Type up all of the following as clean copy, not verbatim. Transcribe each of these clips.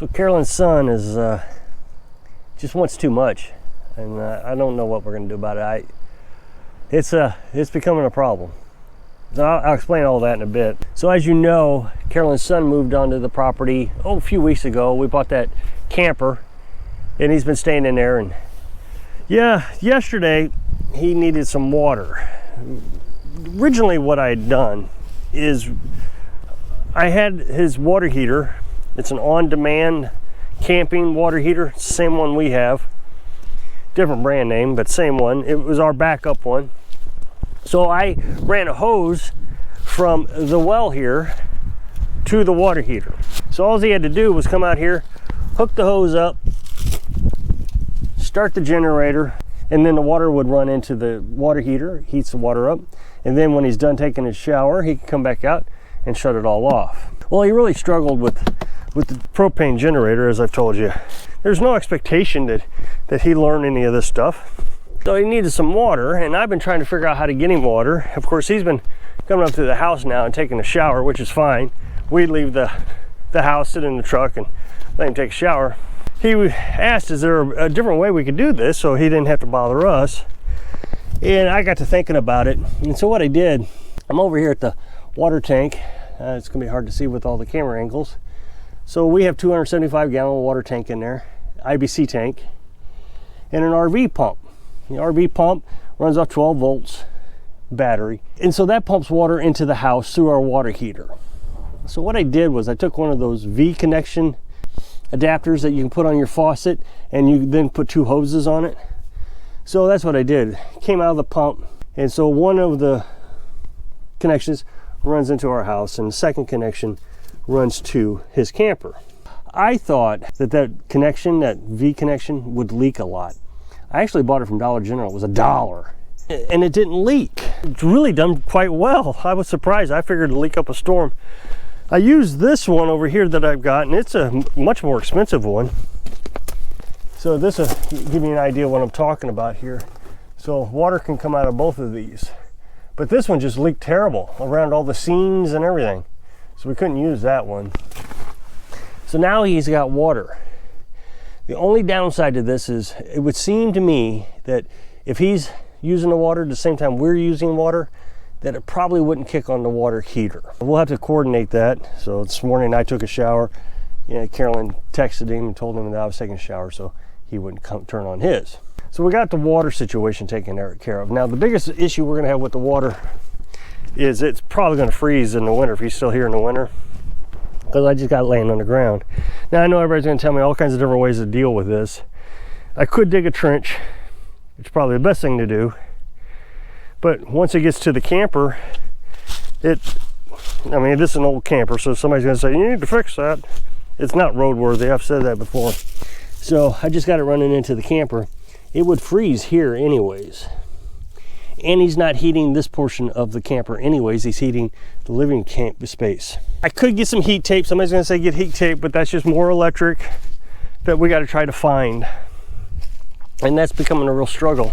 So Carolyn's son is just wants too much, and I don't know what we're going to do about it. It's becoming a problem. So I'll explain all that in a bit. So as you know, Carolyn's son moved onto the property a few weeks ago. We bought that camper, and he's been staying in there. And yeah, yesterday he needed some water. Originally, what I had done is I had his water heater. It's an on-demand camping water heater, same one we have, different brand name, but same one. It was our backup one. So I ran a hose from the well here to the water heater. So all he had to do was come out here, hook the hose up, start the generator, and then the water would run into the water heater, heats the water up, and then when he's done taking his shower, he can come back out and shut it all off. Well, he really struggled with the propane generator, as I've told you. There's no expectation that he learn any of this stuff. So he needed some water, and I've been trying to figure out how to get him water. Of course, he's been coming up to the house now and taking a shower, which is fine. We leave the house, sit in the truck, and let him take a shower. He asked, is there a different way we could do this so he didn't have to bother us? And I got to thinking about it. And so what I did, I'm over here at the water tank. It's gonna be hard to see with all the camera angles. So we have 275-gallon water tank in there, IBC tank, and an RV pump. The RV pump runs off 12 volts battery. And so that pumps water into the house through our water heater. So what I did was I took one of those V connection adapters that you can put on your faucet, and you then put two hoses on it. So that's what I did. Came out of the pump, and so one of the connections runs into our house, and the second connection runs to his camper. I thought that connection, that V connection, would leak a lot. I actually bought it from Dollar General. It was $1, and it didn't leak. It's really done quite well. I was surprised. I figured it'd leak up a storm. I used this one over here that I've got, and it's a much more expensive one. So this will give you an idea of what I'm talking about here. So water can come out of both of these. But this one just leaked terrible around all the seams and everything. So we couldn't use that one. So now he's got water. The only downside to this is it would seem to me that if he's using the water at the same time we're using water, that it probably wouldn't kick on the water heater. We'll have to coordinate that. So this morning I took a shower. Carolyn texted him and told him that I was taking a shower so he wouldn't turn on his. So we got the water situation taken care of. Now the biggest issue we're gonna have with the water is it's probably gonna freeze in the winter if he's still here in the winter, because I just got it laying on the ground. Now I know everybody's gonna tell me all kinds of different ways to deal with this. I could dig a trench, which is probably the best thing to do. But once it gets to the camper, I mean, this is an old camper, so somebody's gonna say, you need to fix that. It's not roadworthy, I've said that before. So I just got it running into the camper. It would freeze here anyways. And he's not heating this portion of the camper anyways, he's heating the living camp space. I could get some heat tape. Somebody's gonna say get heat tape, but that's just more electric that we gotta try to find. And that's becoming a real struggle.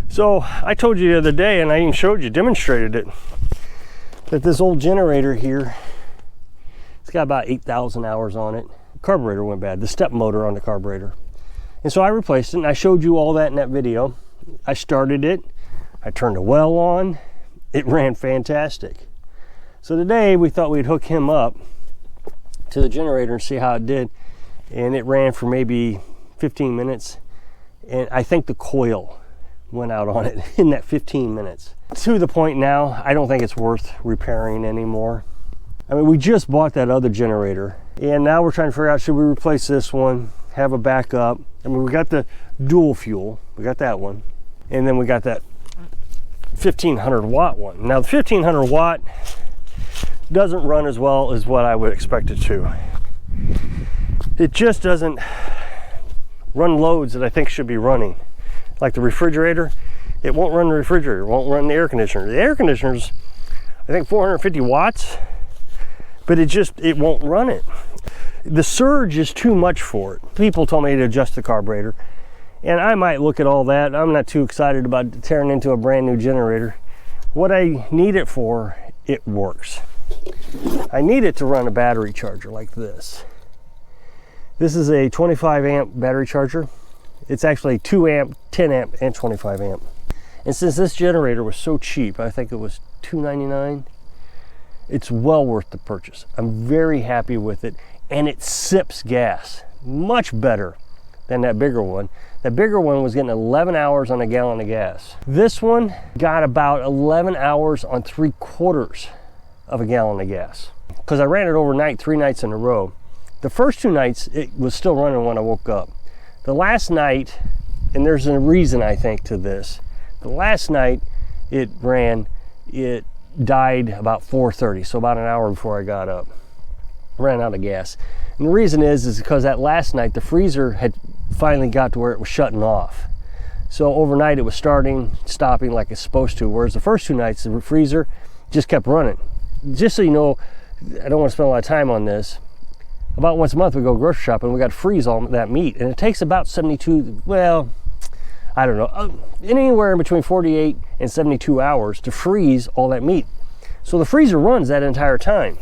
So I told you the other day, and I even showed you, demonstrated it, that this old generator here, it's got about 8,000 hours on it. The carburetor went bad, the step motor on the carburetor. And so I replaced it, and I showed you all that in that video. I started it, I turned the well on, it ran fantastic. So today we thought we'd hook him up to the generator and see how it did. And it ran for maybe 15 minutes. And I think the coil went out on it in that 15 minutes. To the point now, I don't think it's worth repairing anymore. I mean, we just bought that other generator, and now we're trying to figure out, should we replace this one, have a backup? I mean, we got the dual fuel, we got that one, and then we got that 1500 watt one. Now the 1500 watt doesn't run as well as what I would expect it to. It just doesn't run loads that I think should be running. Like the refrigerator, it won't run the refrigerator, it won't run the air conditioner. The air conditioner's, I think, 450 watts, but it won't run it. The surge is too much for it. People told me to adjust the carburetor, and I might look at all that. I'm not too excited about tearing into a brand new generator. What I need it for, it works. I need it to run a battery charger like this. This is a 25 amp battery charger. It's actually 2 amp, 10 amp, and 25 amp. And since this generator was so cheap, I think it was $2.99, it's well worth the purchase. I'm very happy with it, and it sips gas much better than that bigger one. That bigger one was getting 11 hours on a gallon of gas. This one got about 11 hours on 3/4 of a gallon of gas. Because I ran it overnight 3 nights in a row. The first 2 nights, it was still running when I woke up. The last night, and there's a reason I think to this, the last night it died about 4:30, so about an hour before I got up. Ran out of gas. And the reason is because that last night the freezer had finally got to where it was shutting off. So overnight it was starting, stopping like it's supposed to, whereas the first 2 nights the freezer just kept running. Just so you know, I don't want to spend a lot of time on this. About once a month we go grocery shopping, we got to freeze all that meat, and it takes about 72, well, I don't know, anywhere in between 48 and 72 hours to freeze all that meat. So the freezer runs that entire time.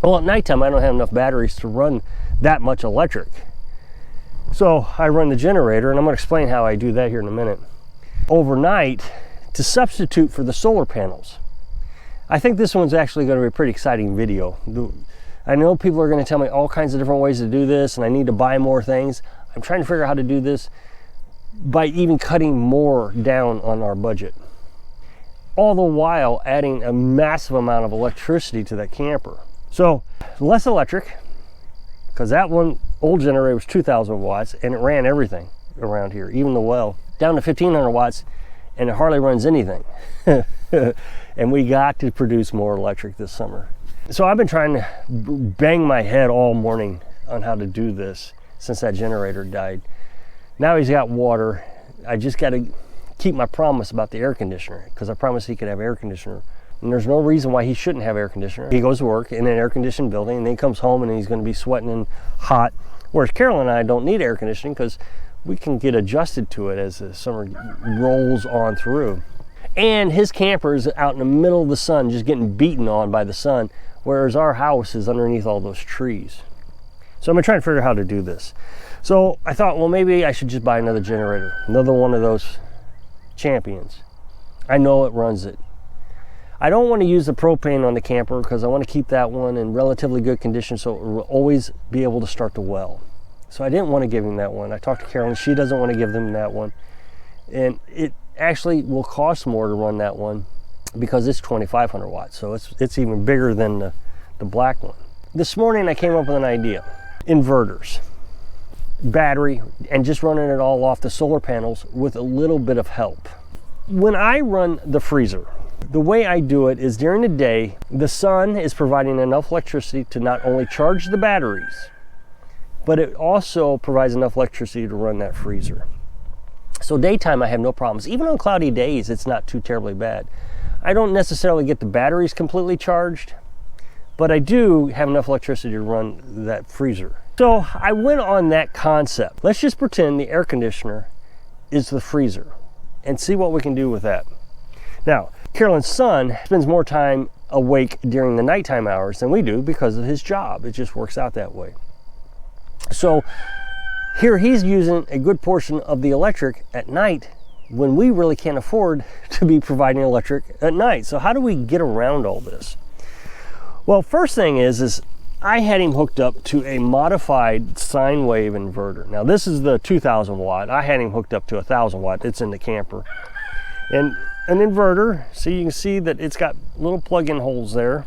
Well, at nighttime I don't have enough batteries to run that much electric. So I run the generator, and I'm going to explain how I do that here in a minute. Overnight, to substitute for the solar panels. I think this one's actually going to be a pretty exciting video. I know people are going to tell me all kinds of different ways to do this, and I need to buy more things. I'm trying to figure out how to do this by even cutting more down on our budget. All the while adding a massive amount of electricity to that camper. So less electric, because that one old generator was 2,000 watts and it ran everything around here, even the well, down to 1,500 watts, and it hardly runs anything. And we got to produce more electric this summer. So I've been trying to bang my head all morning on how to do this since that generator died. Now he's got water. I just got to keep my promise about the air conditioner, because I promised he could have air conditioner. And there's no reason why he shouldn't have air conditioner. He goes to work in an air-conditioned building, and then he comes home and he's going to be sweating and hot. Whereas Carolyn and I don't need air conditioning because we can get adjusted to it as the summer rolls on through. And his camper is out in the middle of the sun, just getting beaten on by the sun, whereas our house is underneath all those trees. So I'm trying to figure out how to do this. So I thought, well, maybe I should just buy another generator, another one of those Champions. I know it runs it. I don't want to use the propane on the camper because I want to keep that one in relatively good condition so it will always be able to start the well. So I didn't want to give him that one. I talked to Carolyn, she doesn't want to give them that one. And it actually will cost more to run that one because it's 2,500 watts. So it's even bigger than the black one. This morning I came up with an idea. Inverters, battery, and just running it all off the solar panels with a little bit of help. When I run the freezer, the way I do it is during the day, the sun is providing enough electricity to not only charge the batteries, but it also provides enough electricity to run that freezer. So daytime I have no problems. Even on cloudy days, it's not too terribly bad. I don't necessarily get the batteries completely charged, but I do have enough electricity to run that freezer. So I went on that concept. Let's just pretend the air conditioner is the freezer and see what we can do with that. Now, Carolyn's son spends more time awake during the nighttime hours than we do because of his job. It just works out that way. So here he's using a good portion of the electric at night when we really can't afford to be providing electric at night. So how do we get around all this? Well, first thing is I had him hooked up to a modified sine wave inverter. Now this is the 2,000 watt. I had him hooked up to 1,000 watt. It's in the camper. And an inverter, so you can see that it's got little plug-in holes there.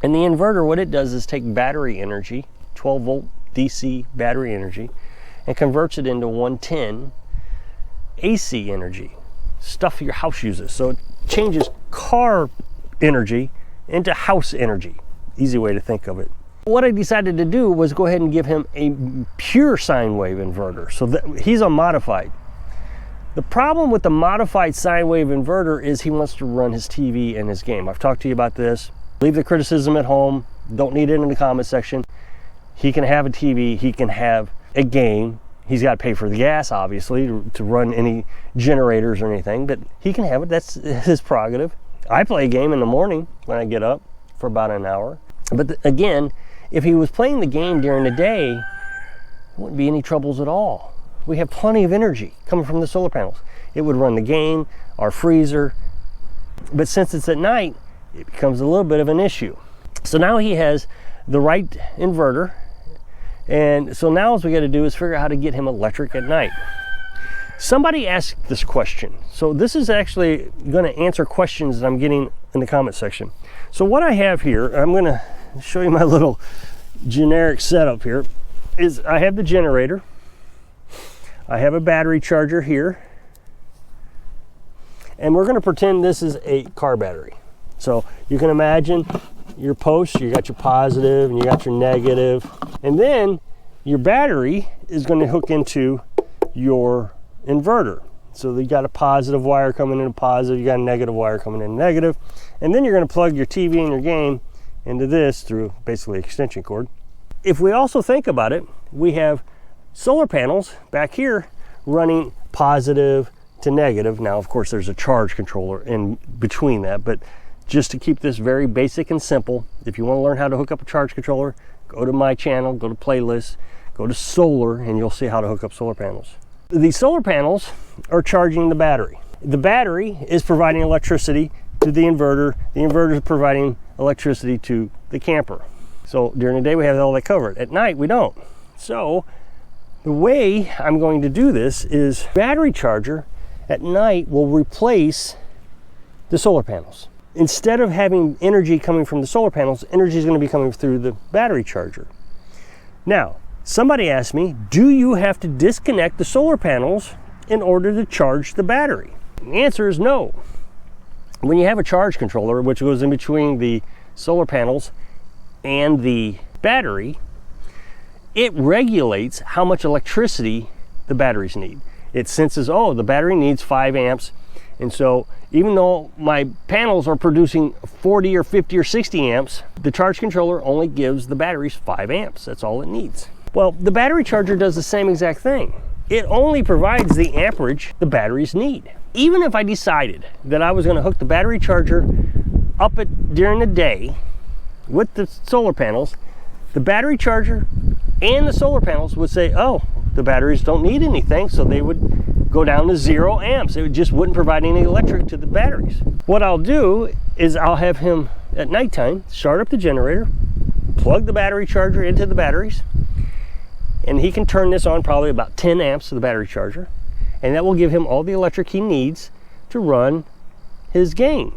And the inverter, what it does is take battery energy, 12 volt DC battery energy, and converts it into 110 AC energy, stuff your house uses. So it changes car energy into house energy. Easy way to think of it. What I decided to do was go ahead and give him a pure sine wave inverter. So that he's a modified. The problem with the modified sine wave inverter is he wants to run his TV and his game. I've talked to you about this. Leave the criticism at home. Don't need it in the comment section. He can have a TV. He can have a game. He's got to pay for the gas, obviously, to run any generators or anything, but he can have it. That's his prerogative. I play a game in the morning when I get up for about an hour. But again, if he was playing the game during the day, there wouldn't be any troubles at all. We have plenty of energy coming from the solar panels. It would run the game, our freezer, but since it's at night, it becomes a little bit of an issue. So now he has the right inverter, and so now what we got to do is figure out how to get him electric at night. Somebody asked this question, so this is actually going to answer questions that I'm getting in the comment section. So what I have here, I'm going to show you my little generic setup here, is I have the generator, I have a battery charger here, and we're going to pretend this is a car battery. So you can imagine your post, you got your positive and you got your negative, and then your battery is going to hook into your inverter. So you got a positive wire coming into positive, you got a negative wire coming in negative, and then you're going to plug your TV and your game into this through basically an extension cord. If we also think about it, we have solar panels back here running positive to negative. Now, of course, there's a charge controller in between that, but just to keep this very basic and simple, if you want to learn how to hook up a charge controller, go to my channel, go to playlists, go to solar, and you'll see how to hook up solar panels. These solar panels are charging the battery. The battery is providing electricity to the inverter is providing electricity to the camper. So during the day we have all that covered. At night we don't. So the way I'm going to do this is battery charger at night will replace the solar panels. Instead of having energy coming from the solar panels, energy is going to be coming through the battery charger. Now, somebody asked me, do you have to disconnect the solar panels in order to charge the battery? The answer is no. When you have a charge controller, which goes in between the solar panels and the battery, it regulates how much electricity the batteries need. It senses, oh, the battery needs 5 amps. And so even though my panels are producing 40 or 50 or 60 amps, the charge controller only gives the batteries 5 amps. That's all it needs. Well, the battery charger does the same exact thing. It only provides the amperage the batteries need. Even if I decided that I was going to hook the battery charger up during the day with the solar panels, the battery charger and the solar panels would say, oh, the batteries don't need anything, so they would go down to 0 amps. It just wouldn't provide any electric to the batteries. What I'll do is I'll have him at nighttime start up the generator, plug the battery charger into the batteries, and he can turn this on probably about 10 amps to the battery charger, and that will give him all the electric he needs to run his game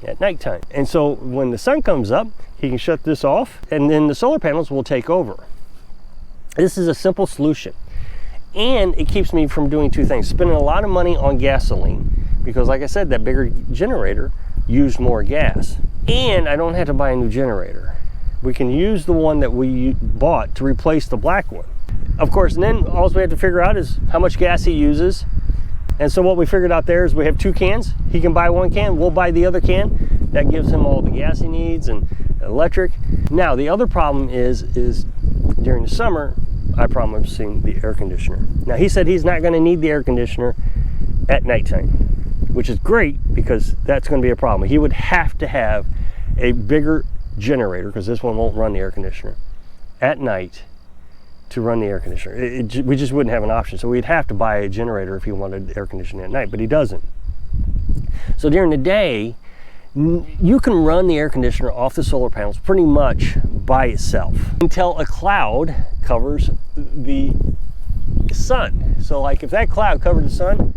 at nighttime. And so when the sun comes up, he can shut this off, and then the solar panels will take over. This is a simple solution, and it keeps me from doing two things: spending a lot of money on gasoline, because like I said, that bigger generator used more gas, and I don't have to buy a new generator. We can use the one that we bought to replace the black one. Of course, and then all we have to figure out is how much gas he uses. And so what we figured out there is we have 2 cans. He can buy 1 can, we'll buy the other can. That gives him all the gas he needs and electric. Now, the other problem is during the summer, I promised him the air conditioner. Now, he said he's not going to need the air conditioner at nighttime, which is great because that's going to be a problem. He would have to have a bigger generator, because this one won't run the air conditioner, at night to run the air conditioner. We just wouldn't have an option. So we'd have to buy a generator if he wanted air conditioning at night, but he doesn't. So during the day, you can run the air conditioner off the solar panels pretty much by itself until a cloud covers the sun. So like if that cloud covered the sun,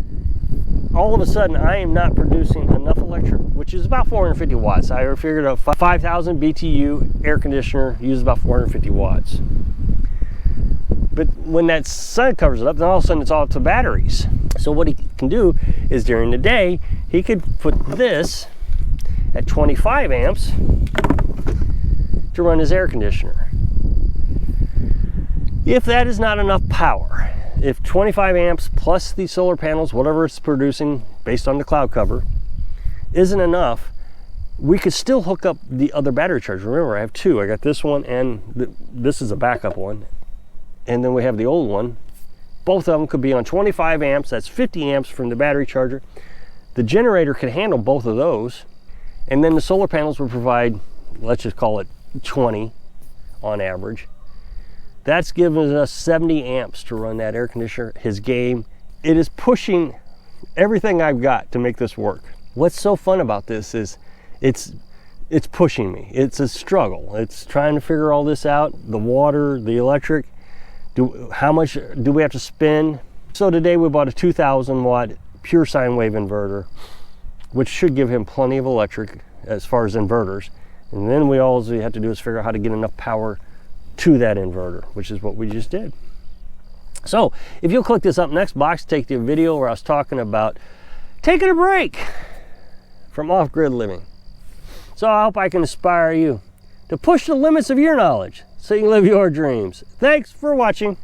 all of a sudden I am not producing enough electric, which is about 450 watts. I figured a 5,000 BTU air conditioner uses about 450 watts. But when that sun covers it up, then all of a sudden it's all up to batteries. So what he can do is during the day, he could put this at 25 amps to run his air conditioner. If that is not enough power, if 25 amps plus the solar panels, whatever it's producing based on the cloud cover, isn't enough, we could still hook up the other battery charger. Remember, I have 2. I got this one, and this is a backup one. And then we have the old one. Both of them could be on 25 amps. That's 50 amps from the battery charger. The generator can handle both of those. And then the solar panels would provide, let's just call it 20 on average. That's giving us 70 amps to run that air conditioner, his game. It is pushing everything I've got to make this work. What's so fun about this is it's pushing me. It's a struggle. It's trying to figure all this out. The water, the electric, how much do we have to spend? So today we bought a 2,000 watt pure sine wave inverter, which should give him plenty of electric as far as inverters. And then all we have to do is figure out how to get enough power to that inverter, which is what we just did. So if you'll click this up next box, take the video where I was talking about taking a break from off-grid living. So I hope I can inspire you to push the limits of your knowledge so you can live your dreams. Thanks for watching.